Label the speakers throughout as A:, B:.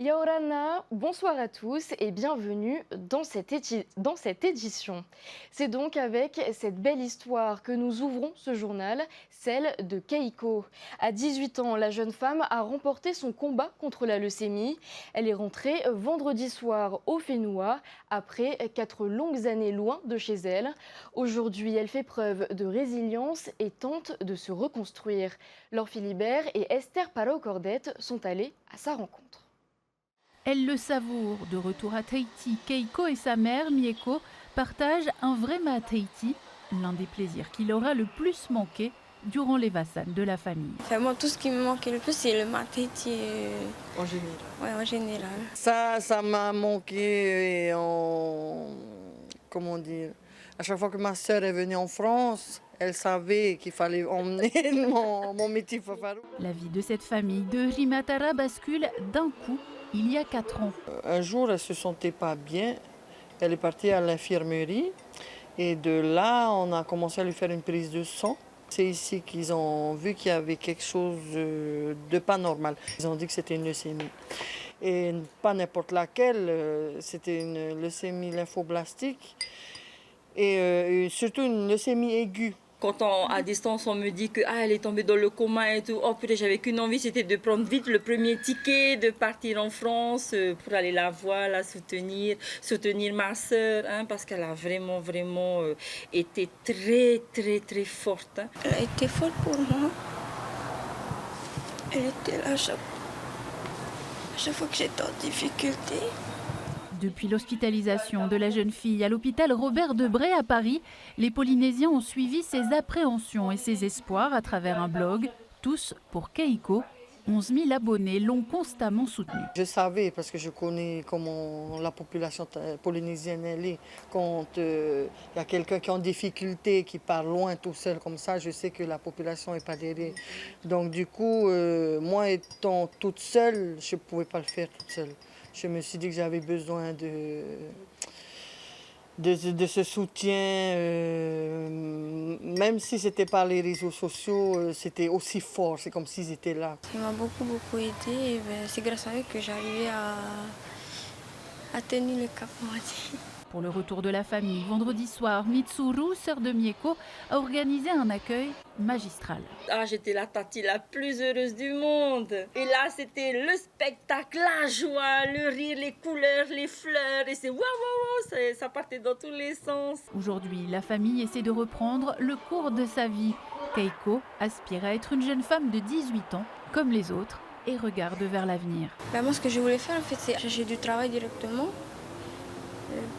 A: Yaorana, bonsoir à tous et bienvenue dans cette édition. C'est donc avec cette belle histoire que nous ouvrons ce journal, celle de Keiko. À 18 ans, la jeune femme a remporté son combat contre la leucémie. Elle est rentrée vendredi soir au Fénois après 4 longues années loin de chez elle. Aujourd'hui, elle fait preuve de résilience et tente de se reconstruire. Laure Philibert et Esther Palao-Cordette sont allées à sa rencontre.
B: Elle le savoure. De retour à Tahiti, Keiko et sa mère, Mieko, partagent un vrai mât à Tahiti, l'un des plaisirs qui leur a le plus manqué durant les vassanes de la famille.
C: Enfin, moi, tout ce qui me manquait le plus, c'est le maths
D: En général.
C: ouais, en général.
D: Ça m'a manqué comment dire, à chaque fois que ma sœur est venue en France, elle savait qu'il fallait emmener mon métier Fafarou.
B: La vie de cette famille de Rimatara bascule d'un coup il y a 4 ans.
D: Un jour, elle se sentait pas bien. Elle est partie à l'infirmerie et de là, on a commencé à lui faire une prise de sang. C'est ici qu'ils ont vu qu'il y avait quelque chose de pas normal. Ils ont dit que c'était une leucémie. Et pas n'importe laquelle, c'était une leucémie lymphoblastique et surtout une leucémie aiguë.
E: Quand à distance, on me dit que elle est tombée dans le coma et tout, oh purée, j'avais qu'une envie, c'était de prendre vite le premier ticket, de partir en France pour aller la voir, la soutenir ma sœur, hein, parce qu'elle a vraiment été très forte. Hein.
C: Elle a été forte pour moi. Elle était là à chaque fois que j'étais en difficulté.
B: Depuis l'hospitalisation de la jeune fille à l'hôpital Robert Debré à Paris, les Polynésiens ont suivi ses appréhensions et ses espoirs à travers un blog, Tous pour Keiko. 11 000 abonnés l'ont constamment soutenu.
D: Je savais, parce que je connais comment la population polynésienne elle est. Quand il y a quelqu'un qui est en difficulté, qui part loin tout seul comme ça, je sais que la population n'est pas derrière. Donc du coup, moi étant toute seule, je ne pouvais pas le faire toute seule. Je me suis dit que j'avais besoin de ce soutien, même si ce n'était pas les réseaux sociaux, c'était aussi fort, c'est comme s'ils étaient là.
C: Ça m'a beaucoup aidé et ben, c'est grâce à eux que j'arrivais à tenir le cap, on va dire.
B: Pour le retour de la famille, vendredi soir, Mitsuru, sœur de Mieko, a organisé un accueil magistral.
E: Ah, j'étais la tati la plus heureuse du monde. Et là, c'était le spectacle, la joie, le rire, les couleurs, les fleurs. Et c'est waouh, ça partait dans tous les sens.
B: Aujourd'hui, la famille essaie de reprendre le cours de sa vie. Keiko aspire à être une jeune femme de 18 ans, comme les autres, et regarde vers l'avenir.
C: Ben, moi, ce que je voulais faire, en fait, c'est chercher du travail directement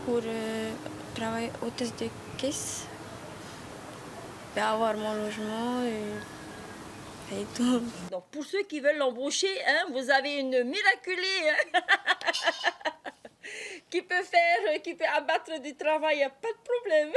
C: pour travailler au test de caisse, et avoir mon logement et tout.
E: Donc, pour ceux qui veulent l'embaucher, hein, vous avez une miraculée hein, qui peut abattre du travail, il n'y a pas de problème.